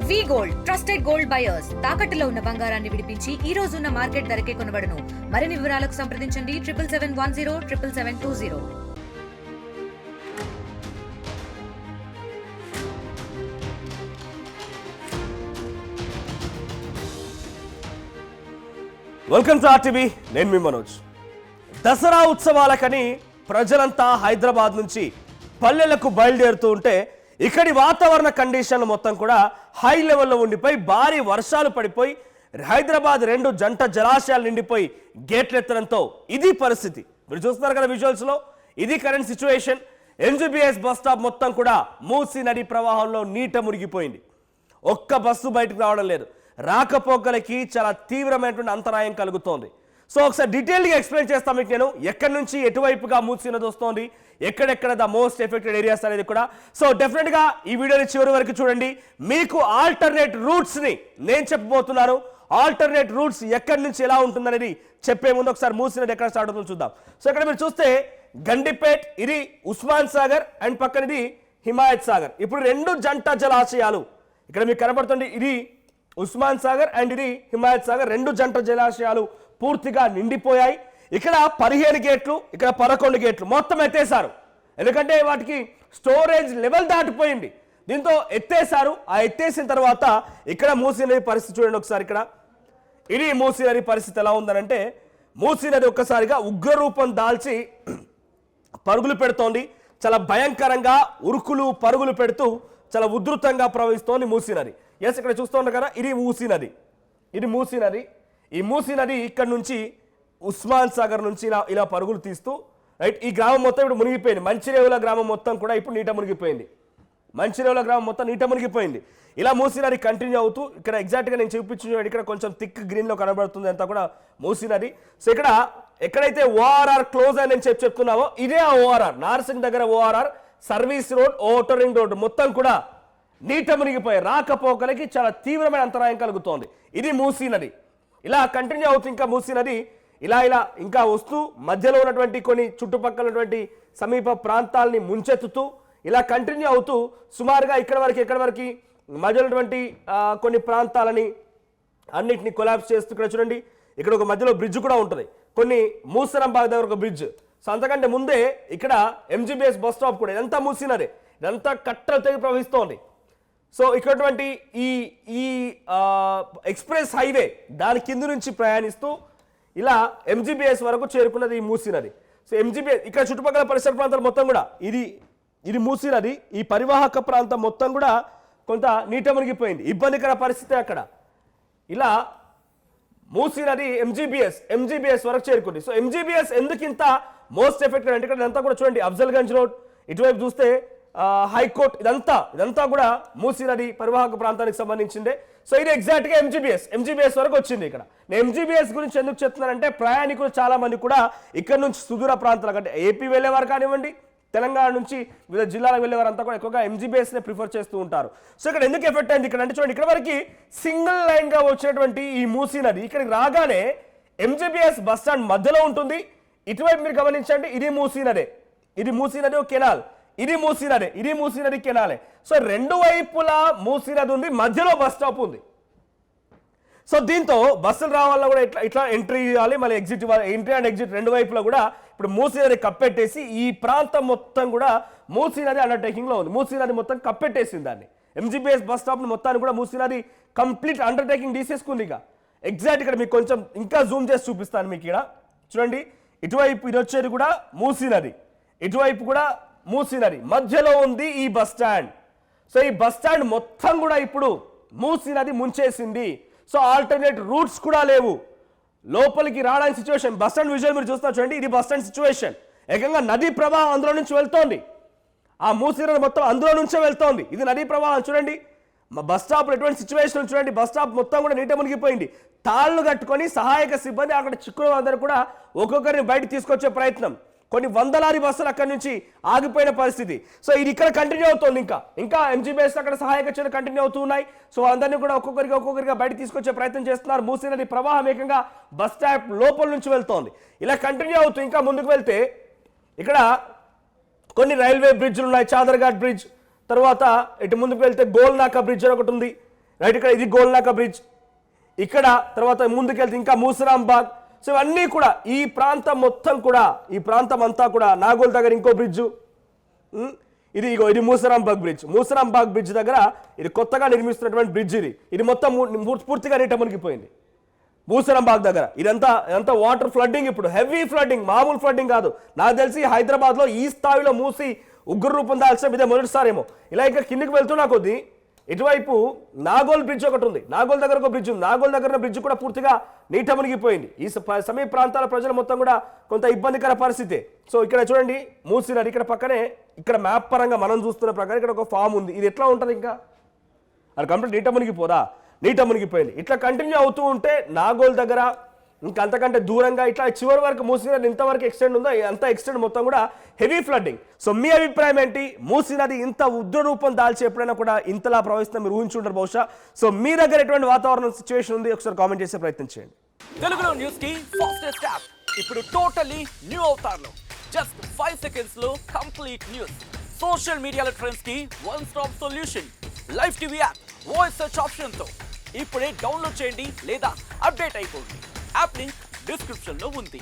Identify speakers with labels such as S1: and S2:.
S1: వి gold trusted gold buyers తాకట్టులో ఉన్న బంగారాన్ని విడిపించి ఈ రోజు ఉన్న మార్కెట్ ధరకే కొనబడును. మరిన్ని వివరాలకు సంప్రదించండి 7771077720.
S2: Welcome to RTV. నేను మీ మనోజ్. దసరా ఉత్సవాలకని ప్రజలంతా హైదరాబాద్ నుంచి పల్లెలకు బయలుదేరుతూ ఉంటే ఇక్కడి వాతావరణ కండిషన్లు మొత్తం కూడా హై లెవెల్లో ఉండిపోయి భారీ వర్షాలు పడిపోయి హైదరాబాద్ 2 జంట జలాశయాలు నిండిపోయి గేట్లు ఎత్తడంతో ఇది పరిస్థితి. మీరు చూస్తున్నారు కదా విజువల్స్లో, ఇది current situation. MGBS bus stop మొత్తం కూడా మూసీ నది ప్రవాహంలో నీట మునిగిపోయింది. ఒక్క బస్సు బయటకు రావడం లేదు. రాకపోకలకి చాలా తీవ్రమైనటువంటి అంతరాయం కలుగుతోంది. సో ఒకసారి డీటెయిల్గా ఎక్స్ప్లెయిన్ చేస్తాను మీకు నేను, ఎక్కడి నుంచి ఎటువైపుగా మూసీ నది వస్తోంది, ఎక్కడెక్కడ ద మోస్ట్ ఎఫెక్టెడ్ ఏరియాస్ అనేది కూడా. సో డెఫినెట్గా ఈ వీడియోని చివరి వరకు చూడండి. మీకు ఆల్టర్నేట్ రూట్స్ని నేను చెప్పబోతున్నాను. ఆల్టర్నేట్ రూట్స్ ఎక్కడి నుంచి ఎలా ఉంటుందనేది చెప్పే ముందు ఒకసారి మూసీ నది ఎక్కడ స్టార్ట్ అవుతుందో చూద్దాం. సో ఇక్కడ మీరు చూస్తే గండిపేట్, ఇది ఉస్మాన్ సాగర్ అండ్ పక్కన ఇది హిమాయత్ సాగర్. ఇప్పుడు 2 జంట జలాశయాలు ఇక్కడ మీకు కనబడుతుంది. ఇది ఉస్మాన్ సాగర్ అండ్ ఇది హిమాయత్ సాగర్, 2 జంట జలాశయాలు పూర్తిగా నిండిపోయాయి. ఇక్కడ 15 గేట్లు, ఇక్కడ 11 గేట్లు మొత్తం ఎత్తేసారు. ఎందుకంటే వాటికి స్టోరేజ్ లెవెల్ దాటిపోయింది. దీంతో ఎత్తేసారు. ఆ ఎత్తేసిన తర్వాత ఇక్కడ మూసీ నది పరిస్థితి చూడండి ఒకసారి. ఇక్కడ ఇది మూసీ నది పరిస్థితి ఎలా ఉందనంటే, మూసీ నది ఒక్కసారిగా ఉగ్రరూపం దాల్చి పరుగులు పెడుతోంది. చాలా భయంకరంగా ఉరుకులు పరుగులు పెడుతూ చాలా ఉధృతంగా ప్రవహిస్తోంది మూసీ నది. ఎస్, ఇక్కడ చూస్తూ కదా, ఇది మూసీ నది. ఇది మూసీ నది. ఈ మూసీ నది ఇక్కడ నుంచి ఉస్మాన్ సాగర్ నుంచి ఇలా పరుగులు తీస్తూ రైట్ ఈ గ్రామం మొత్తం ఇప్పుడు మునిగిపోయింది. మంచిరేవుల గ్రామం మొత్తం కూడా ఇప్పుడు నీట మునిగిపోయింది. మంచిరేవుల గ్రామం మొత్తం నీట మునిగిపోయింది. ఇలా మూసీ నది కంటిన్యూ అవుతూ ఇక్కడ ఎగ్జాక్ట్గా నేను చూపించిన ఇక్కడ కొంచెం థిక్ గ్రీన్లో కనబడుతుంది అంతా కూడా మూసీ నది. సో ఇక్కడ ఎక్కడైతే ఓఆర్ఆర్ క్లోజ్ అని నేను చెప్తున్నామో ఇదే ఆ ఓఆర్ఆర్, నార్సింగ్ దగ్గర ORR, service road, voter ring road మొత్తం కూడా నీట మునిగిపోయి రాకపోకలకి చాలా తీవ్రమైన అంతరాయం కలుగుతోంది. ఇది మూసీ నది. ఇలా కంటిన్యూ అవుతూ ఇంకా మూసీ నది ఇలా ఇంకా వస్తూ మధ్యలో ఉన్నటువంటి కొన్ని చుట్టుపక్కల ఉన్నటువంటి సమీప ప్రాంతాలని ముంచెత్తుతూ ఇలా కంటిన్యూ అవుతూ సుమారుగా ఎక్కడి వరకు మధ్యలో ఉన్నటువంటి కొన్ని ప్రాంతాలని అన్నిటిని కొలాప్స్ చేస్తూ ఇక్కడ చూడండి, ఇక్కడ ఒక మధ్యలో బ్రిడ్జ్ కూడా ఉంటుంది. కొన్ని మూసరంబాగ్ దగ్గర ఒక బ్రిడ్జ్. సో అంతకంటే ముందే ఇక్కడ ఎంజీబీఎస్ బస్ స్టాప్ కూడా, ఇదంతా మూసీ నది, ఇదంతా కట్టలు తెగి ప్రవహిస్తోంది. సో ఇక్కడటువంటి ఈ ఎక్స్ప్రెస్ హైవే దాని కింద నుంచి ప్రయాణిస్తూ ఇలా ఎంజీబీఎస్ వరకు చేరుకున్నది ఈ మూసీ నది. సో ఎంజీబీఎస్ ఇక్కడ చుట్టుపక్కల పరిసర ప్రాంతాలు మొత్తం కూడా ఇది మూసీ నది. ఈ పరివాహక ప్రాంతం మొత్తం కూడా కొంత నీట మునిగిపోయింది. ఇబ్బందికర పరిస్థితి అక్కడ. ఇలా మూసీ నది ఎంజీబీఎస్ వరకు చేరుకుంది. సో ఎంజీబీఎస్ ఎందుకు ఇంత మోస్ట్ ఎఫెక్టెడ్ అంటే ఇక్కడ ఇదంతా కూడా చూడండి, అఫ్జల్గంజ్ రోడ్, ఇటువైపు చూస్తే హైకోర్ట్, ఇదంతా కూడా మూసీ నది పరివాహక ప్రాంతానికి సంబంధించిందే. సో ఇది ఎగ్జాక్ట్గా ఎంజీబీఎస్ వరకు వచ్చింది. ఇక్కడ నేను ఎంజీబీఎస్ గురించి ఎందుకు చెప్తున్నానంటే, ప్రయాణికులు చాలా మంది కూడా ఇక్కడ నుంచి సుదూర ప్రాంతాలకు అంటే ఏపీ వెళ్ళేవారు కానివ్వండి, తెలంగాణ నుంచి వివిధ జిల్లాలకు వెళ్ళేవారు అంతా కూడా ఎక్కువగా ఎంజీబీఎస్నే ప్రిఫర్ చేస్తూ ఉంటారు. సో ఇక్కడ ఎందుకు ఎఫెక్ట్ అయింది ఇక్కడ అంటే చూడండి, ఇక్కడ వరకు సింగిల్ లైన్గా వచ్చినటువంటి ఈ మూసీ నది ఇక్కడికి రాగానే ఎంజీబీఎస్ బస్ స్టాండ్ మధ్యలో ఉంటుంది. ఇటువైపు మీరు గమనించండి, ఇది మూసీ నది ఒక కెనాల్, ఇది మూసీ నది కెనాలే. సో 2 వైపులా మూసీ నది ఉంది, మధ్యలో బస్ స్టాప్ ఉంది. సో దీంతో బస్సులు రావాలన్నా కూడా ఇట్లా ఎంట్రీ ఇవ్వాలి, మళ్ళీ ఎగ్జిట్ ఇవ్వాలి. ఎంట్రీ అండ్ ఎగ్జిట్ 2 వైపులా కూడా ఇప్పుడు మూసీ నది కప్పెట్టేసి ఈ ప్రాంతం మొత్తం కూడా మూసీ నది అండర్టేకింగ్లో ఉంది. మూసీ నది మొత్తం కప్పెట్టేసింది దాన్ని. ఎంజీబీఎస్ బస్ స్టాప్ మొత్తాన్ని కూడా మూసీ నది కంప్లీట్ అండర్టేకింగ్ తీసేసుకుంది. ఇక ఎగ్జాక్ట్ ఇక్కడ మీకు కొంచెం ఇంకా జూమ్ చేసి చూపిస్తాను మీకు. ఇక్కడ చూడండి, ఇటువైపు ఇది వచ్చేది కూడా మూసీ నది, ఇటువైపు కూడా మూసీ నది, మధ్యలో ఉంది ఈ బస్ స్టాండ్. సో ఈ బస్ స్టాండ్ మొత్తం కూడా ఇప్పుడు మూసీ నది ముంచేసింది. సో ఆల్టర్నేట్ రూట్స్ కూడా లేవు లోపలికి రావడానికి సిచ్యువేషన్. బస్ స్టాండ్ విజువల్ మీరు చూస్తున్నారు చూడండి, ఇది బస్ స్టాండ్ సిచ్యువేషన్. ఏకంగా నదీ ప్రవాహం అందులో నుంచి వెళ్తోంది. ఆ మూసీ నది మొత్తం అందులో నుంచే వెళ్తోంది. ఇది నదీ ప్రవాహం చూడండి. బస్ స్టాప్ ఎటువంటి సిచ్యువేషన్ చూడండి, బస్ స్టాప్ మొత్తం కూడా నీట మునిగిపోయింది. తాళ్లు కట్టుకొని సహాయక సిబ్బంది అక్కడ చిక్కుల అందరూ కూడా ఒక్కొక్కరిని బయటకు తీసుకొచ్చే ప్రయత్నం. కొన్ని వందలాది బస్సులు అక్కడి నుంచి ఆగిపోయిన పరిస్థితి. సో ఇది ఇక్కడ కంటిన్యూ అవుతుంది. ఇంకా ఎంజీబీఎస్ అక్కడ సహాయక చర్యలు కంటిన్యూ అవుతూ ఉన్నాయి. సో అందరినీ కూడా ఒక్కొక్కరిగా బయట తీసుకొచ్చే ప్రయత్నం చేస్తున్నారు. మూసీ నది ప్రవాహం ఏకంగా బస్ స్టాప్ లోపల నుంచి వెళ్తోంది. ఇలా కంటిన్యూ అవుతూ ఇంకా ముందుకు వెళ్తే ఇక్కడ కొన్ని రైల్వే బ్రిడ్జ్లు ఉన్నాయి, చాదర్ఘాట్ బ్రిడ్జ్, తర్వాత ఇటు ముందుకు వెళ్తే గోల్నాకా బ్రిడ్జ్ అని ఒకటి ఉంది. రైట్. ఇక్కడ ఇది గోల్నాక బ్రిడ్జ్, ఇక్కడ తర్వాత ముందుకెళ్తే ఇంకా మూసరాంబాగ్. సో ఇవన్నీ కూడా ఈ ప్రాంతం మొత్తం కూడా, ఈ ప్రాంతం అంతా కూడా నాగోల్ దగ్గర ఇంకో బ్రిడ్జు, ఇది మూసరాంబాగ్ బ్రిడ్జ్. మూసరాంబాగ్ బ్రిడ్జ్ దగ్గర ఇది కొత్తగా నిర్మిస్తున్నటువంటి బ్రిడ్జ్. ఇది మొత్తం పూర్తిగా నీట మునిగిపోయింది మూసరాంబాగ్ దగ్గర. ఇదంతా వాటర్ ఫ్లడ్డింగ్, ఇప్పుడు హెవీ ఫ్లడ్డింగ్, మామూలు ఫ్లడ్డింగ్ కాదు. నాకు తెలిసి హైదరాబాద్లో ఈ స్థాయిలో మూసి ఉగ్ర రూపం దాల్చడం ఇదే మొదటిసారేమో. ఇలా ఇంకా కిందికి వెళ్తున్నా కొద్దీ ఇటువైపు నాగోల్ బ్రిడ్జ్ ఒకటి ఉంది, నాగోల్ దగ్గర ఒక బ్రిడ్జ్ ఉంది. నాగోల్ దగ్గర బ్రిడ్జ్ కూడా పూర్తిగా నీట మునిగిపోయింది. ఈ సమీప ప్రాంతాల ప్రజలు మొత్తం కూడా కొంత ఇబ్బందికర పరిస్థితి. సో ఇక్కడ చూడండి మూసీ నది, ఇక్కడ పక్కనే ఇక్కడ మ్యాప్ పరంగా మనం చూస్తున్న ప్రకారం ఇక్కడ ఒక ఫామ్ ఉంది. ఇది ఎట్లా ఉంటుంది, ఇంకా అది కంప్లీట్ నీట మునిగిపోదా? నీట మునిగిపోయింది. ఇట్లా కంటిన్యూ అవుతూ ఉంటే నాగోల్ దగ్గర ఇంకా అంతకంటే దూరంగా ఇట్లా చివరి వరకు మూసీ నది ఇంతవరకు ఎక్స్టెండ్ ఉందో అంత ఎక్స్టెండ్ మొత్తం కూడా హెవీ ఫ్లడ్డింగ్. సో మీ అభిప్రాయం ఏంటి? మూసీ నది ఇంత ఉగ్ర రూపం దాల్చి ఎప్పుడైనా కూడా ఇంతలా ప్రవహిస్తున్నా మీరు ఊహించుంటారు బహుశా. సో మీ దగ్గర ఎటువంటి వాతావరణం సిచ్యువేషన్ ఉంది ఒకసారి కామెంట్ చేసే ప్రయత్నం చేయండి.
S3: తెలుగులో న్యూస్ కి ఫాస్టెస్ట్ యాప్ ఇప్పుడు టోటల్లీ న్యూ అవతార్లో జస్ట్ 5 సెకండ్స్ లో కంప్లీట్ న్యూస్, సోషల్ మీడియాలో ట్రెండ్స్ కి one stop solution, live TV app, voice search option తో ఇప్పుడే డౌన్లోడ్ చేయండి లేదా అప్డేట్ అయిపోండి. యాప్ లింక్ డిస్క్రిప్షన్ లో ఉంది.